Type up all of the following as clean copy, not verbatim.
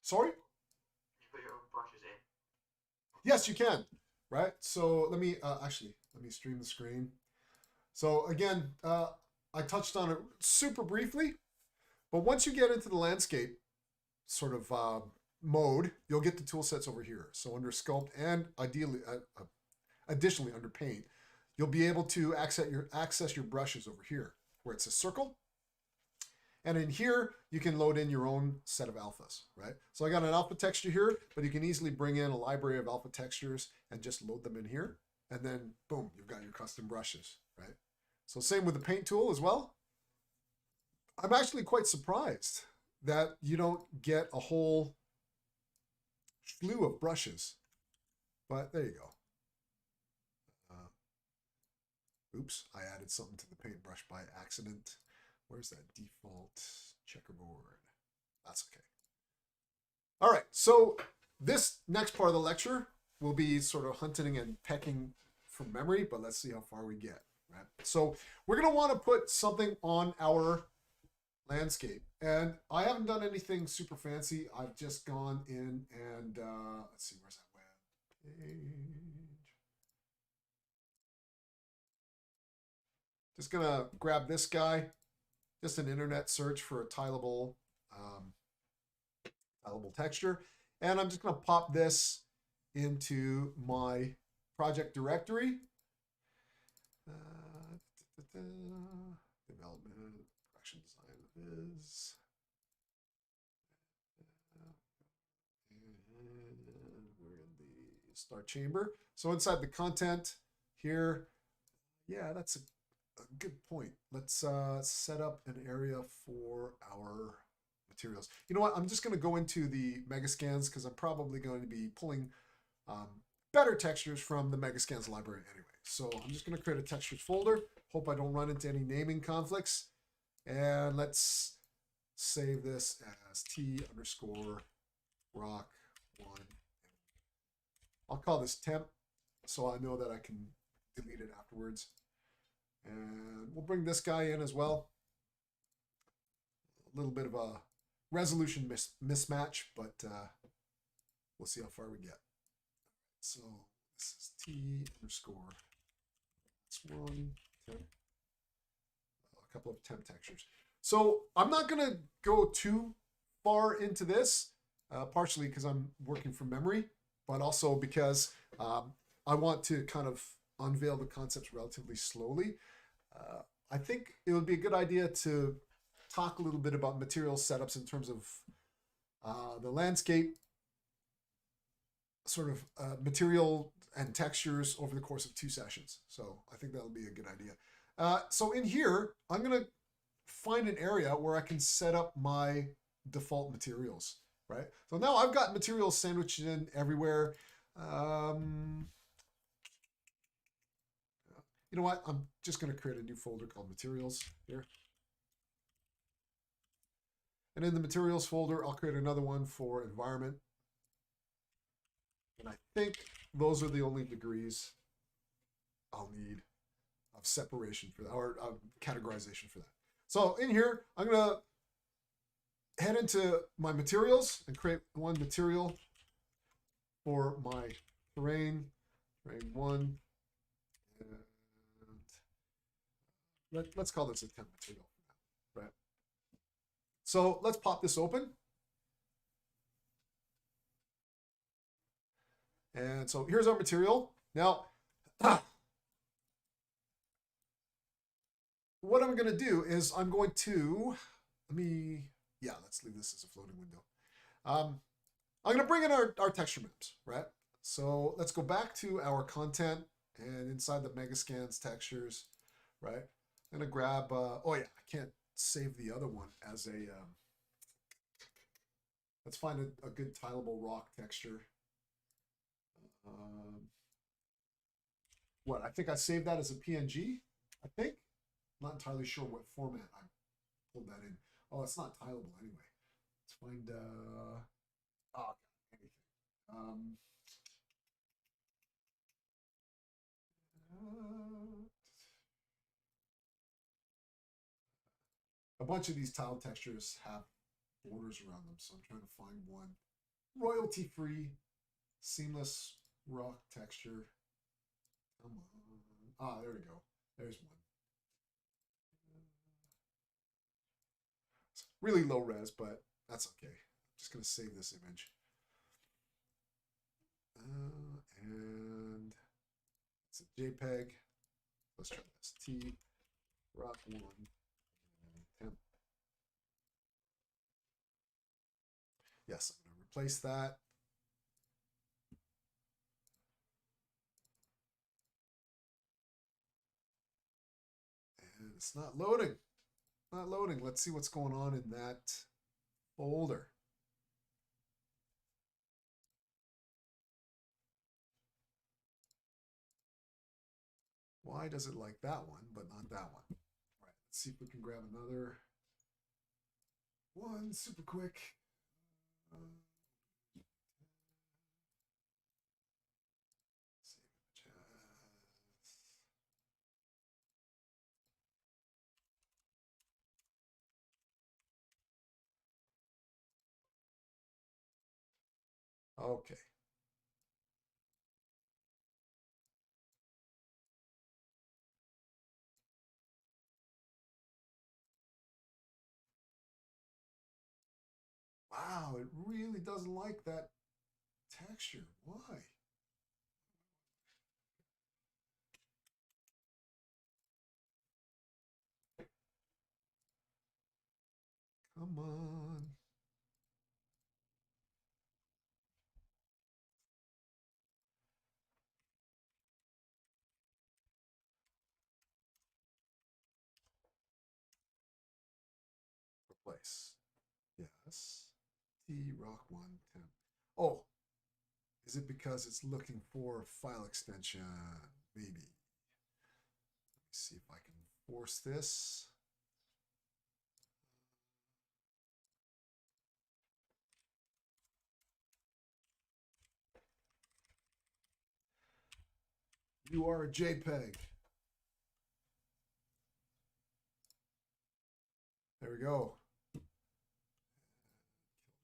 Sorry? You put your own brushes in. Yes, you can. Right. So let me actually let me stream the screen. So again, I touched on it super briefly, but once you get into the landscape sort of mode, you'll get the tool sets over here. So under sculpt and ideally, additionally under paint, you'll be able to access your brushes over here where it's a circle. And in here, you can load in your own set of alphas, right? So I got an alpha texture here, but you can easily bring in a library of alpha textures and just load them in here. And then boom, you've got your custom brushes, right? So same with the paint tool as well. I'm actually quite surprised that you don't get a whole slew of brushes, but there you go. Oops, I added something to the paintbrush by accident. Where's that default checkerboard? That's okay. All right, so this next part of the lecture will be sort of hunting and pecking from memory, but let's see how far we get, right? So we're gonna wanna put something on our landscape. And I haven't done anything super fancy. I've just gone in and, let's see, where's that web page? Just gonna grab this guy, just an internet search for a tileable texture. And I'm just gonna pop this into my project directory. Development, production design is. And we're in the start chamber. So inside the content here, yeah, that's a good point. Let's set up an area for our materials. You know what? I'm just going to go into the Megascans because I'm probably going to be pulling better textures from the Megascans library anyway. So I'm just going to create a textures folder. Hope I don't run into any naming conflicts. And let's save this as T_rock1. I'll call this temp so I know that I can delete it afterwards. And we'll bring this guy in as well. A little bit of a resolution mismatch, but we'll see how far we get. So this is T_. That's one temp. A couple of temp textures. So I'm not going to go too far into this, partially because I'm working from memory, but also because I want to kind of unveil the concepts relatively slowly. I think it would be a good idea to talk a little bit about material setups in terms of the landscape, sort of material and textures over the course of 2 sessions. So I think that'll be a good idea. So in here, I'm going to find an area where I can set up my default materials, right? So now I've got materials sandwiched in everywhere. You know what? I'm just going to create a new folder called materials here. And in the materials folder, I'll create another one for environment. And I think those are the only degrees I'll need of separation for that, or categorization for that. So in here, I'm going to head into my materials and create one material for my terrain 1. And let's call this a temp material, right? So let's pop this open. And so here's our material. Now, what I'm going to do is I'm going to, let's leave this as a floating window. I'm going to bring in our texture maps, right? So let's go back to our content and inside the Megascans textures, right? I'm going to grab, I can't save the other one as a, let's find a good tileable rock texture. I think I saved that as a PNG, I think. I'm not entirely sure what format I pulled that in. Oh, it's not tileable anyway. Let's find, anything. A bunch of these tile textures have borders around them, so I'm trying to find one royalty-free, seamless rock texture. Come on. Ah, there we go. There's one. It's really low res, but that's okay. I'm just going to save this image. And it's a JPEG. Let's try this. T rock 1 temp. Yes, I'm going to replace that. And it's not loading. Not loading. Let's see what's going on in that folder. Why does it like that one, but not that one? All right, let's see if we can grab another one super quick. Okay. Wow, it really doesn't like that texture. Why? Come on. Replace. Yes. T rock 1 temp. Oh, is it because it's looking for file extension? Maybe. Let me see if I can force this. You are a JPEG. There we go.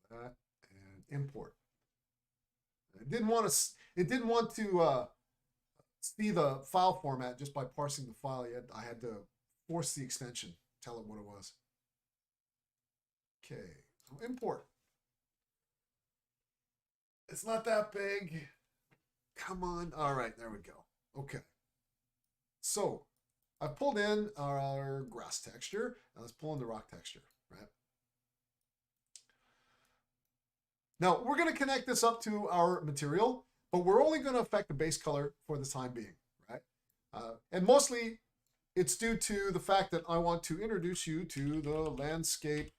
Kill that and import. It didn't want to. It didn't want to see the file format just by parsing the file. Yet I had to force the extension, tell it what it was. Okay, so import. It's not that big. Come on. All right, there we go. Okay. So I've pulled in our grass texture. Now let's pull in the rock texture, right? Now we're going to connect this up to our material, but we're only going to affect the base color for the time being, right? And mostly it's due to the fact that I want to introduce you to the landscape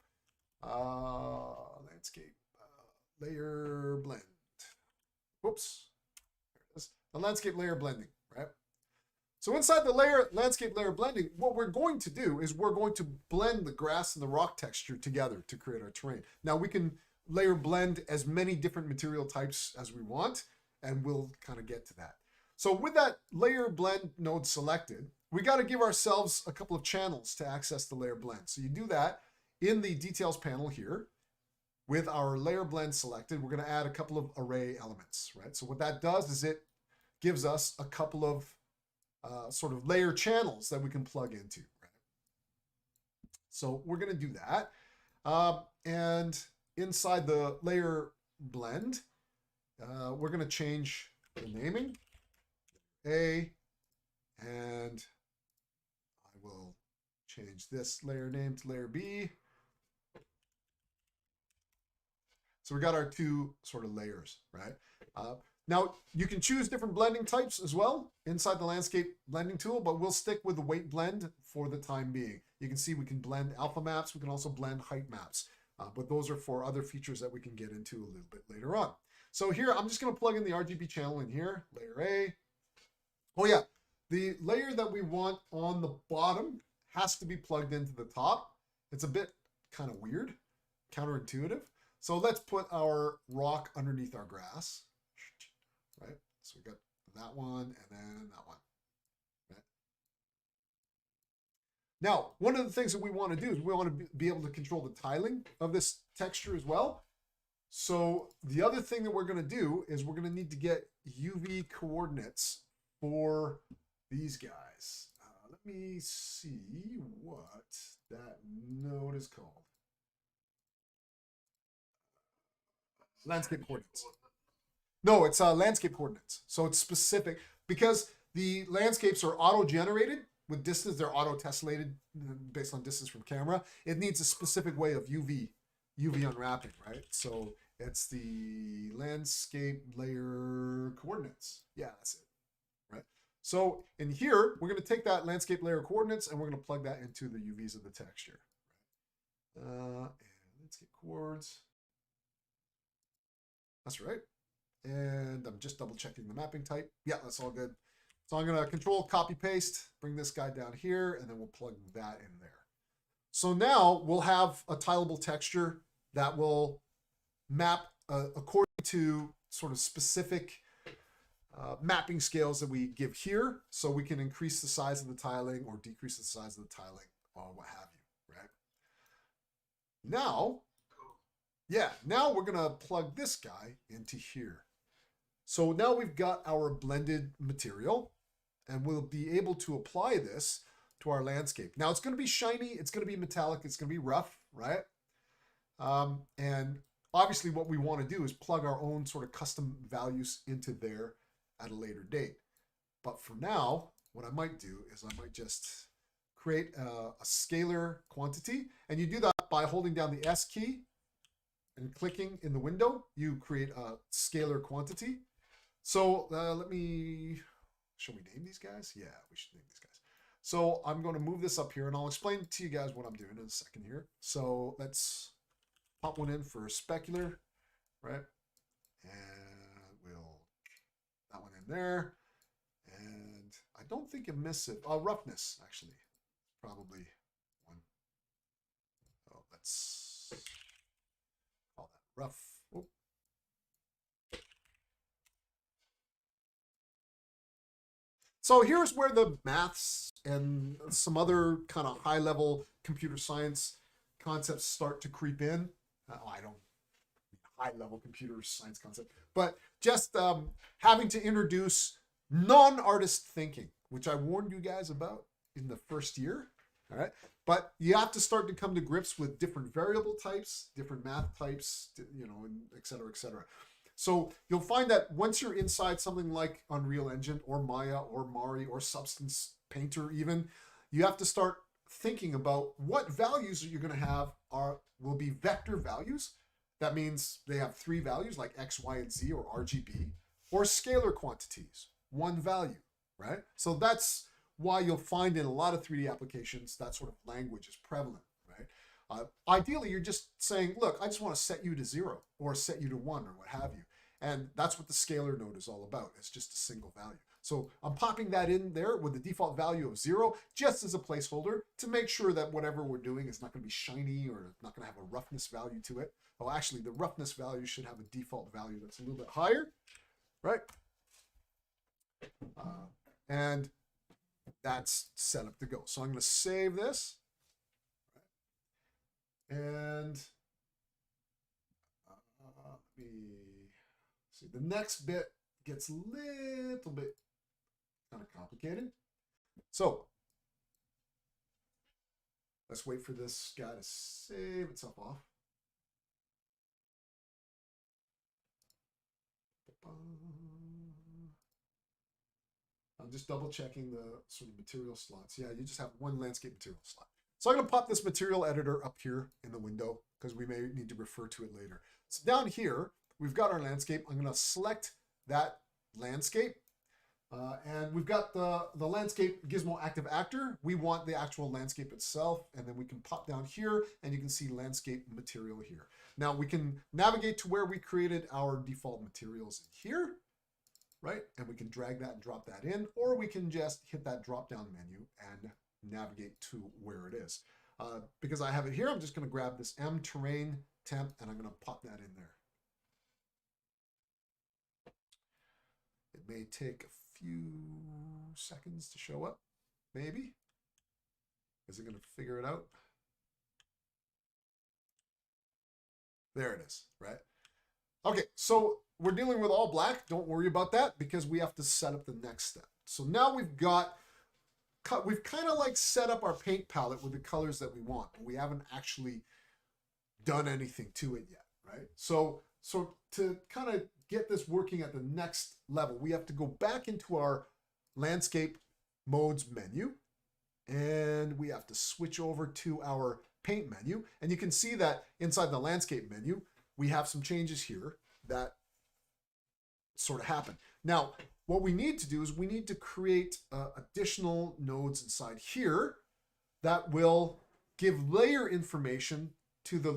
layer blend. Whoops. There it is. The landscape layer blending, right? So inside the landscape layer blending, what we're going to do is we're going to blend the grass and the rock texture together to create our terrain. Now we can layer blend as many different material types as we want, and we'll kind of get to that. So with that layer blend node selected, we got to give ourselves a couple of channels to access the layer blend. So you do that in the details panel here. With our layer blend selected, we're going to add a couple of array elements, right? So what that does is it gives us a couple of sort of layer channels that we can plug into, right? So we're going to do that. And inside the layer blend, we're going to change the naming, A, and I will change this layer name to layer B. So we got our two sort of layers, right? Now you can choose different blending types as well inside the landscape blending tool, but we'll stick with the weight blend for the time being. You can see we can blend alpha maps. We can also blend height maps, but those are for other features that we can get into a little bit later on. So here, I'm just going to plug in the RGB channel in here, layer A. Oh yeah, the layer that we want on the bottom has to be plugged into the top. It's a bit kind of weird, counterintuitive. So let's put our rock underneath our grass, right? So we got that one and then that one, right? Now, one of the things that we want to do is we want to be able to control the tiling of this texture as well. So the other thing that we're going to do is we're going to need to get UV coordinates for these guys. Let me see what that node is called. Landscape coordinates. No, it's landscape coordinates. So it's specific because the landscapes are auto-generated with distance. They're auto-tessellated based on distance from camera. It needs a specific way of UV unwrapping, right? So it's the landscape layer coordinates. Yeah, that's it, right? So in here, we're going to take that landscape layer coordinates and we're going to plug that into the UVs of the texture. And landscape coords. That's right. And I'm just double checking the mapping type. Yeah, that's all good. So I'm going to control copy paste, bring this guy down here, and then we'll plug that in there. So now we'll have a tileable texture that will map according to sort of specific mapping scales that we give here. So we can increase the size of the tiling or decrease the size of the tiling or what have you, right? Now, yeah, now we're going to plug this guy into here. So now we've got our blended material and we'll be able to apply this to our landscape. Now it's going to be shiny, it's going to be metallic, it's going to be rough, right? And obviously what we want to do is plug our own sort of custom values into there at a later date. But for now, what I might do is I might just create a scalar quantity. And you do that by holding down the S key and clicking in the window, you create a scalar quantity. So shall we name these guys? Yeah, we should name these guys. So I'm going to move this up here and I'll explain to you guys what I'm doing in a second here. So let's pop one in for specular, right? And we'll that one in there. And I don't think you miss it. Roughness, actually, probably one. Oh, let's call that rough. Oh. So here's where the maths and some other kind of high level computer science concepts start to creep in. I don't high level computer science concept, but just having to introduce non-artist thinking, which I warned you guys about in the first year. All right. But you have to start to come to grips with different variable types, different math types, you know, and et cetera, et cetera. So you'll find that once you're inside something like Unreal Engine or Maya or Mari or Substance Painter even, you have to start thinking about what values you're going to have will be vector values. That means they have 3 values like X, Y, and Z or RGB, or scalar quantities, 1 value, right? So that's why you'll find in a lot of 3D applications that sort of language is prevalent, right? Ideally, you're just saying, look, I just want to set you to 0 or set you to 1 or what have you. And that's what the scalar node is all about. It's just a single value. So I'm popping that in there with the default value of 0 just as a placeholder to make sure that whatever we're doing is not going to be shiny or not going to have a roughness value to it. Well, actually, the roughness value should have a default value that's a little bit higher, right? And that's set up to go. So I'm going to save this. And let me see. The next bit gets a little bit kind of complicated. So let's wait for this guy to save itself off. I'm just double checking the sort of material slots. Yeah, you just have 1 landscape material slot. So I'm going to pop this material editor up here in the window because we may need to refer to it later. So down here, we've got our landscape. I'm going to select that landscape. And we've got the landscape gizmo active actor. We want the actual landscape itself. And then we can pop down here and you can see landscape material here. Now we can navigate to where we created our default materials in here, right? And we can drag that and drop that in, or we can just hit that drop down menu and navigate to where it is. Because I have it here, I'm just going to grab this M terrain temp and I'm going to pop that in there. It may take a few seconds to show up, maybe. Is it going to figure it out? There it is, right? Okay, so we're dealing with all black. Don't worry about that because we have to set up the next step. So now we've kind of like set up our paint palette with the colors that we want, but we haven't actually done anything to it yet, right? So to kind of get this working at the next level, we have to go back into our landscape modes menu, and we have to switch over to our paint menu. And you can see that inside the landscape menu, we have some changes here that sort of happen. Now, what we need to do is we need to create additional nodes inside here that will give layer information to the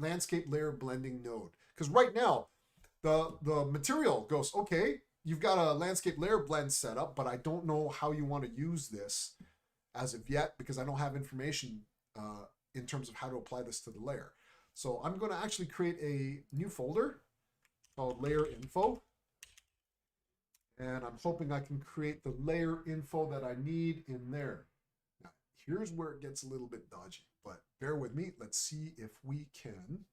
landscape layer blending node. Because right now, the material goes, okay, you've got a landscape layer blend set up, but I don't know how you want to use this as of yet because I don't have information in terms of how to apply this to the layer. So I'm going to actually create a new folder called layer info. And I'm hoping I can create the layer info that I need in there. Now, here's where it gets a little bit dodgy, but bear with me. Let's see if we can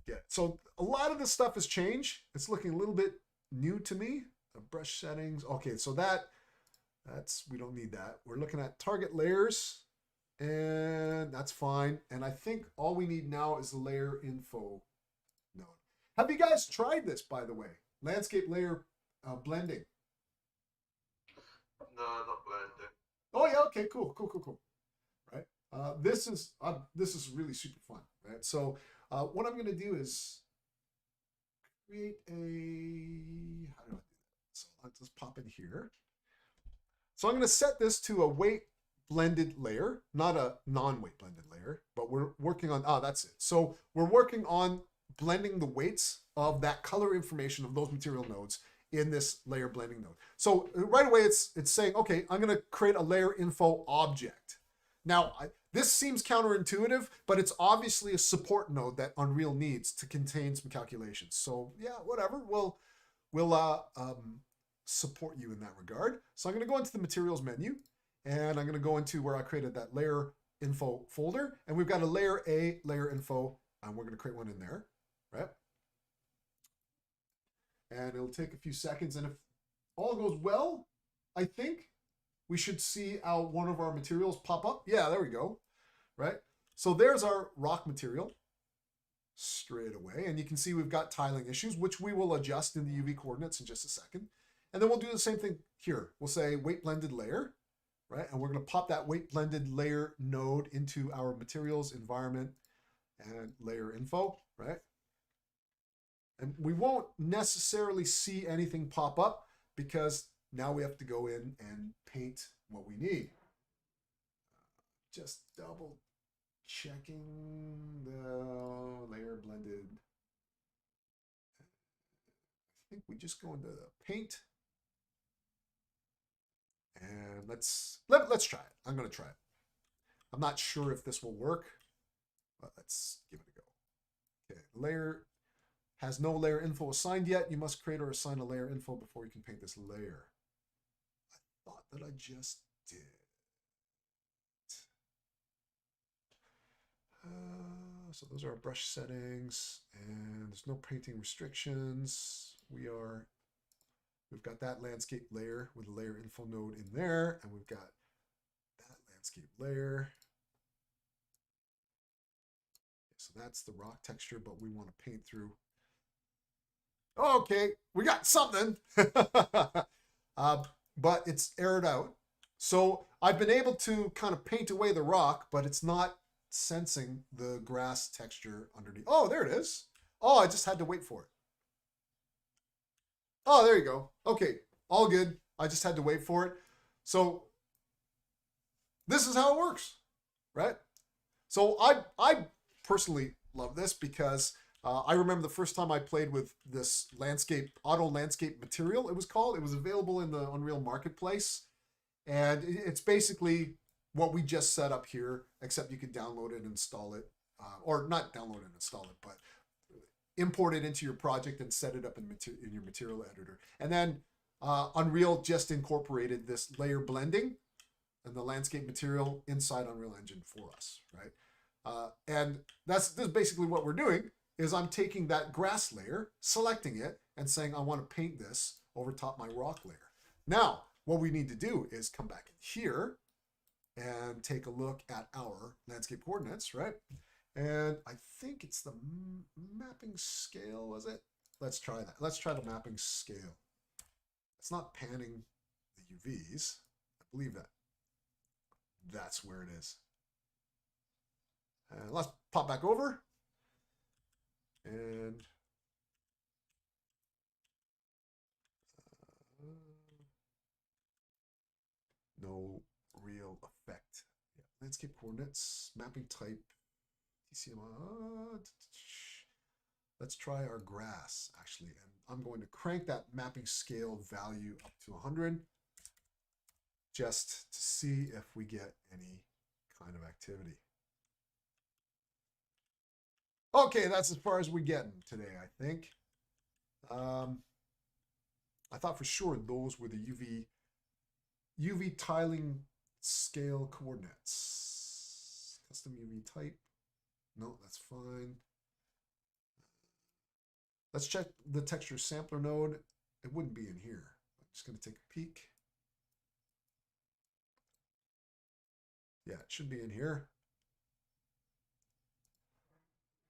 get it. So a lot of this stuff has changed. It's looking a little bit new to me. Brush settings. Okay, so that's we don't need that. We're looking at target layers, and that's fine. And I think all we need now is the layer info node. Have you guys tried this, by the way? Landscape layer blending. No, not blending. Oh yeah, okay, cool. Right. This is really super fun, right? So what I'm gonna do is create a how do I do that? So let's just pop in here. So I'm gonna set this to a weight blended layer, not a non-weight blended layer, but we're working on that's it. So we're working on blending the weights of that color information of those material nodes in this layer blending node. So right away it's saying, okay, I'm going to create a layer info object. Now this seems counterintuitive, but it's obviously a support node that Unreal needs to contain some calculations. So yeah, whatever, we'll support you in that regard. So I'm going to go into the materials menu, and I'm going to go into where I created that layer info folder, and we've got a layer info, and we're going to create one in there. Right? And it'll take a few seconds. And if all goes well, I think we should see one of our materials pop up. Yeah, there we go. Right? So there's our rock material straight away. And you can see we've got tiling issues, which we will adjust in the UV coordinates in just a second. And then we'll do the same thing here. We'll say weight blended layer, right? And we're going to pop that weight blended layer node into our materials environment and layer info, right? And we won't necessarily see anything pop up because now we have to go in and paint what we need. Just double checking the layer blended. I think we just go into the paint. And let's try it. I'm going to try it. I'm not sure if this will work, but let's give it a go. Okay, layer has no layer info assigned yet. You must create or assign a layer info before you can paint this layer. I thought that I just did. So those are our brush settings, and there's no painting restrictions. We've got that landscape layer with the layer info node in there, and we've got that landscape layer. So that's the rock texture, but we want to paint through. Okay, we got something, but it's aired out. So I've been able to kind of paint away the rock, but it's not sensing the grass texture underneath. Oh, there it is. Oh, I just had to wait for it. Oh, there you go. Okay, all good. I just had to wait for it. So this is how it works, right? So I personally love this because I remember the first time I played with this auto landscape material, it was called. It was available in the Unreal Marketplace. And it's basically what we just set up here, except you could download it and install it. Or not download and install it, but import it into your project and set it up in your material editor. And then Unreal just incorporated this layer blending and the landscape material inside Unreal Engine for us, right? And this is basically what we're doing. is I'm taking that grass layer, selecting it, and saying I want to paint this over top my rock layer. Now, what we need to do is come back in here and take a look at our landscape coordinates, right? And I think it's the mapping scale, was it? Let's try that. Let's try the mapping scale. It's not panning the UVs. I believe that. That's where it is. And let's pop back over. And no real effect. Yeah. Landscape coordinates, mapping type, TCM. Let's try our grass, actually. And I'm going to crank that mapping scale value up to 100 just to see if we get any kind of activity. Okay, that's as far as we're getting today, I think. I thought for sure those were the UV tiling scale coordinates. Custom UV type. No, that's fine. Let's check the texture sampler node. It wouldn't be in here. I'm just going to take a peek. Yeah, it should be in here.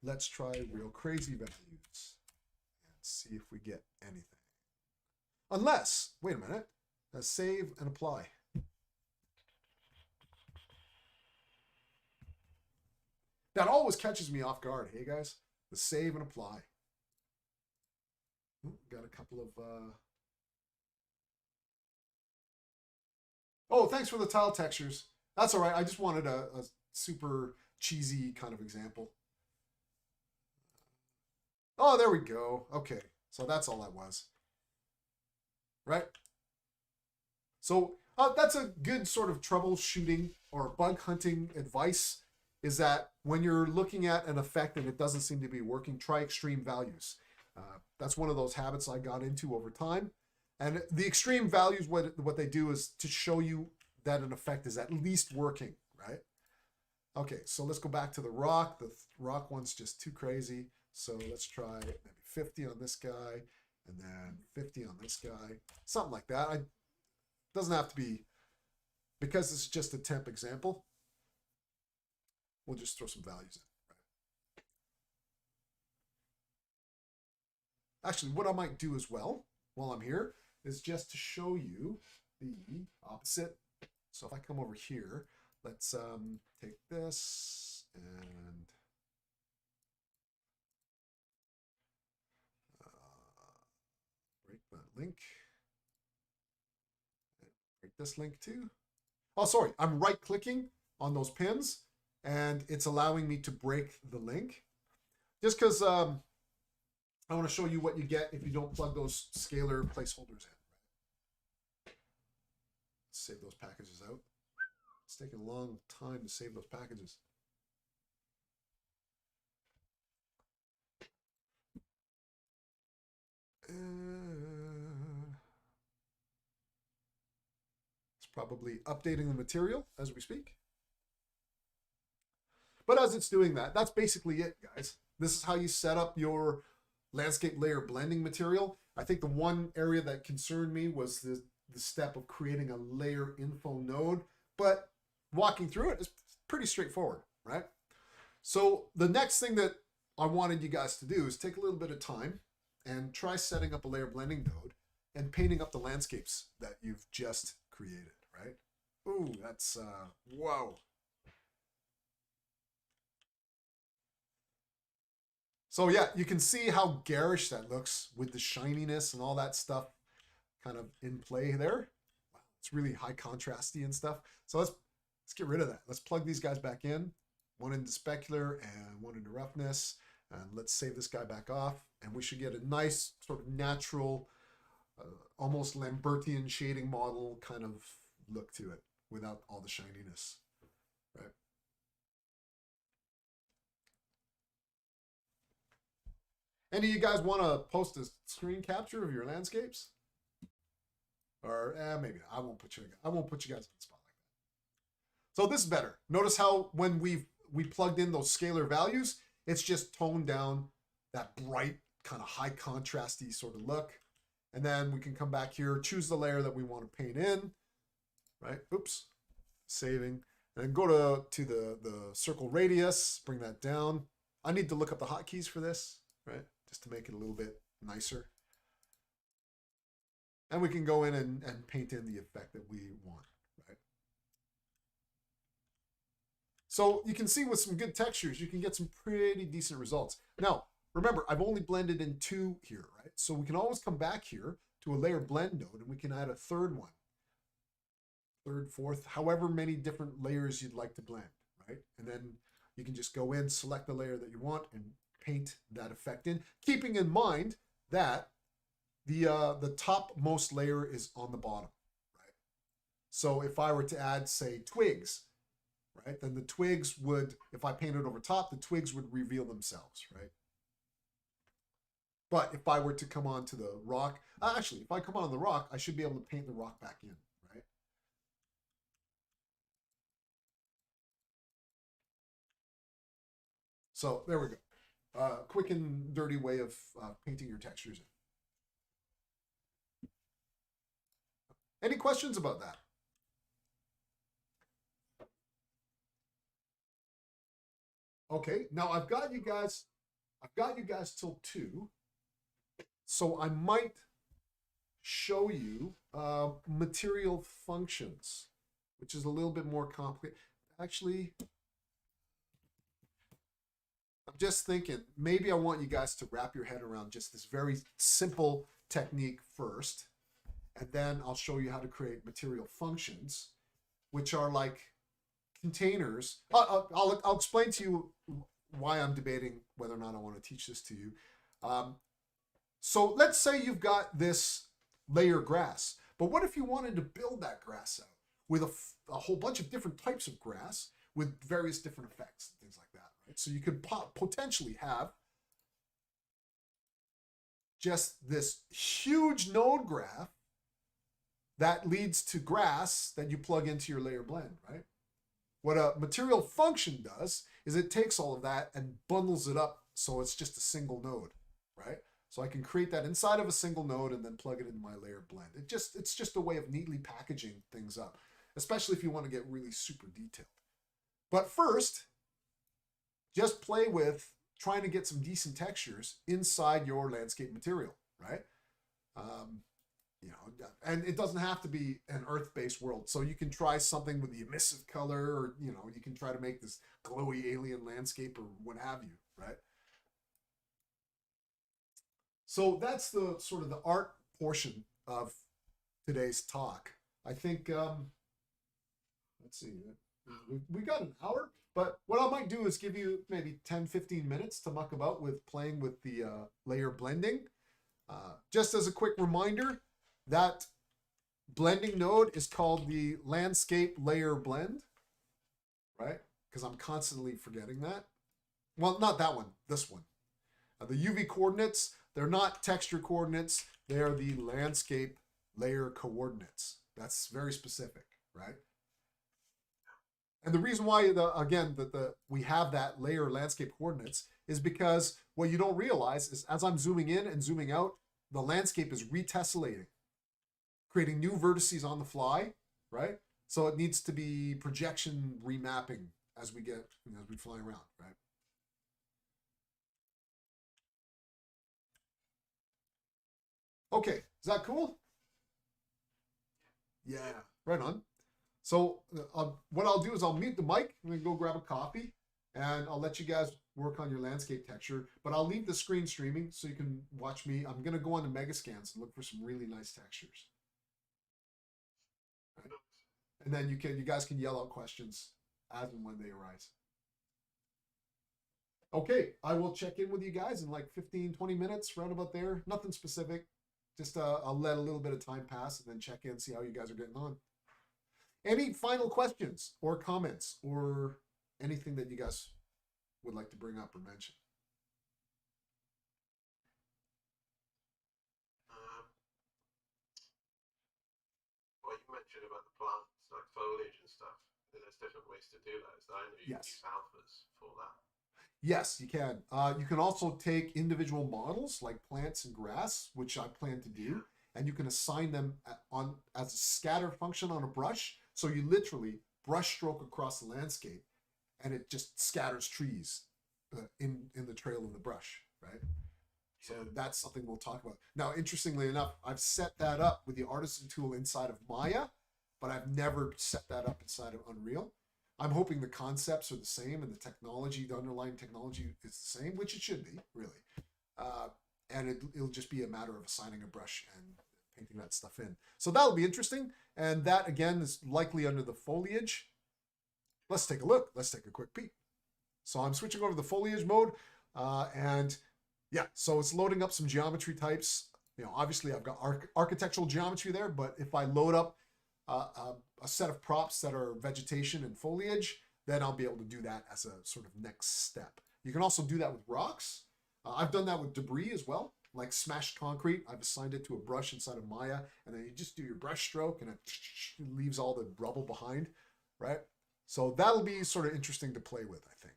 Let's try real crazy values and see if we get anything. Unless, wait a minute, save and apply. That always catches me off guard, hey guys? The save and apply. Ooh, got a couple of... Oh, thanks for the tile textures. That's all right. I just wanted a super cheesy kind of example. Oh, there we go. Okay, so that's all that was. Right? So that's a good sort of troubleshooting or bug hunting advice, is that when you're looking at an effect and it doesn't seem to be working, try extreme values. That's one of those habits I got into over time. And the extreme values, what they do is to show you that an effect is at least working, right? Okay, so let's go back to the rock. The rock one's just too crazy. So let's try maybe 50 on this guy and then 50 on this guy. Something like that. It doesn't have to be, because this is just a temp example, we'll just throw some values in. Right? Actually, what I might do as well while I'm here is just to show you the opposite. So if I come over here, let's take this and break that link. Break this link too. Oh, sorry, I'm right clicking on those pins and it's allowing me to break the link. Just because I want to show you what you get if you don't plug those scalar placeholders in. Save those packages out. It's taking a long time to save those packages. It's probably updating the material as we speak. But as it's doing that, that's basically it, guys. This is how you set up your landscape layer blending material. I think the one area that concerned me was the step of creating a layer info node, but walking through it is pretty straightforward, right? So the next thing that I wanted you guys to do is take a little bit of time and try setting up a layer blending node and painting up the landscapes that you've just created, right? Ooh, that's, whoa. So yeah, you can see how garish that looks with the shininess and all that stuff kind of in play there. Wow, it's really high contrasty and stuff. So let's get rid of that. Let's plug these guys back in. One into specular and one into roughness. And let's save this guy back off. And we should get a nice sort of natural, almost Lambertian shading model kind of look to it without all the shininess, right? Any of you guys want to post a screen capture of your landscapes? Or maybe not. I won't put you guys on the spot like that. So this is better. Notice how when we plugged in those scalar values, it's just toned down that bright kind of high contrasty sort of look. And then we can come back here, choose the layer that we want to paint in, right? Oops, saving. And then go to the circle radius, bring that down. I need to look up the hotkeys for this, right? Just to make it a little bit nicer. And we can go in and paint in the effect that we want, right? So you can see with some good textures, you can get some pretty decent results. Now, remember, I've only blended in 2 here, right? So we can always come back here to a layer blend node and we can add a third one. Third, fourth, however many different layers you'd like to blend, right? And then you can just go in, select the layer that you want and paint that effect in, keeping in mind that the topmost layer is on the bottom, right? So if I were to add, say, twigs, right, then the twigs would, if I painted over top, the twigs would reveal themselves, right? But if I were to come on to the rock, actually, if I come on the rock, I should be able to paint the rock back in, right? So there we go. Quick and dirty way of painting your textures in. Any questions about that? Okay, now I've got you guys till 2. So I might show you material functions, which is a little bit more complicated. Actually, I'm just thinking, maybe I want you guys to wrap your head around just this very simple technique first. And then I'll show you how to create material functions, which are like containers. I'll explain to you why I'm debating whether or not I want to teach this to you. So let's say you've got this layer grass, but what if you wanted to build that grass out with a whole bunch of different types of grass with various different effects and things like that, right? So you could potentially have just this huge node graph that leads to grass that you plug into your layer blend, right? What a material function does is it takes all of that and bundles it up so it's just a single node, right? So I can create that inside of a single node and then plug it into my layer blend. It's just a way of neatly packaging things up, especially if you want to get really super detailed. But first, just play with trying to get some decent textures inside your landscape material, right? You know, and it doesn't have to be an earth-based world. So you can try something with the emissive color, or, you know, you can try to make this glowy alien landscape or what have you, right? So that's the sort of the art portion of today's talk. I think, let's see, we got an hour, but what I might do is give you maybe 10, 15 minutes to muck about with playing with the layer blending. Just as a quick reminder, that blending node is called the landscape layer blend, right? Because I'm constantly forgetting that. Well, not that one, this one. The UV coordinates, they're not texture coordinates, they are the landscape layer coordinates. That's very specific, right? And the reason why, we have that layer landscape coordinates is because what you don't realize is as I'm zooming in and zooming out, the landscape is retessellating, creating new vertices on the fly, right? So it needs to be projection remapping as we fly around, right? Okay, is that cool? Yeah, right on. So what I'll do is I'll mute the mic. I'm gonna go grab a coffee, and I'll let you guys work on your landscape texture. But I'll leave the screen streaming so you can watch me. I'm gonna go on to Megascans and look for some really nice textures. Right? And then you guys can yell out questions as and when they arise. Okay, I will check in with you guys in like 15, 20 minutes, right about there. Nothing specific. Just I'll let a little bit of time pass and then check in, see how you guys are getting on. Any final questions or comments or anything that you guys would like to bring up or mention? Well, you mentioned about the plants, like foliage and stuff. There's different ways to do that. Is there any Yes. alphas for that? Yes, you can. You can also take individual models like plants and grass, which I plan to do, and you can assign them on as a scatter function on a brush. So you literally brush stroke across the landscape, and it just scatters trees in the trail of the brush, right? So that's something we'll talk about. Now, interestingly enough, I've set that up with the artisan tool inside of Maya, but I've never set that up inside of Unreal. I'm hoping the concepts are the same and the technology, the underlying technology is the same, which it should be, really. And it'll just be a matter of assigning a brush and painting that stuff in. So that'll be interesting. And that, again, is likely under the foliage. Let's take a look. Let's take a quick peek. So I'm switching over to the foliage mode. And yeah, so it's loading up some geometry types. You know, obviously I've got architectural geometry there, but if I load up a set of props that are vegetation and foliage, then I'll be able to do that as a sort of next step. You can also do that with rocks. I've done that with debris as well, like smashed concrete. I've assigned it to a brush inside of Maya, and then you just do your brush stroke and it leaves all the rubble behind, right? So that'll be sort of interesting to play with, I think.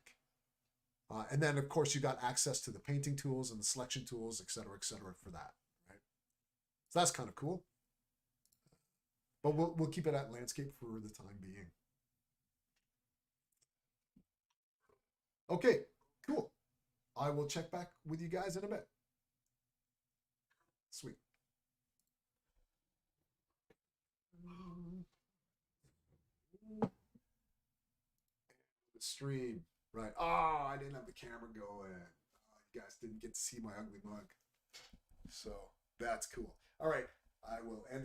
And then, of course, you got access to the painting tools and the selection tools, et cetera, for that, right? So that's kind of cool. But we'll keep it at landscape for the time being. Okay, cool. I will check back with you guys in a bit. Sweet. The stream. Right. Oh, I didn't have the camera going. Oh, you guys didn't get to see my ugly mug. So that's cool. All right. I will end the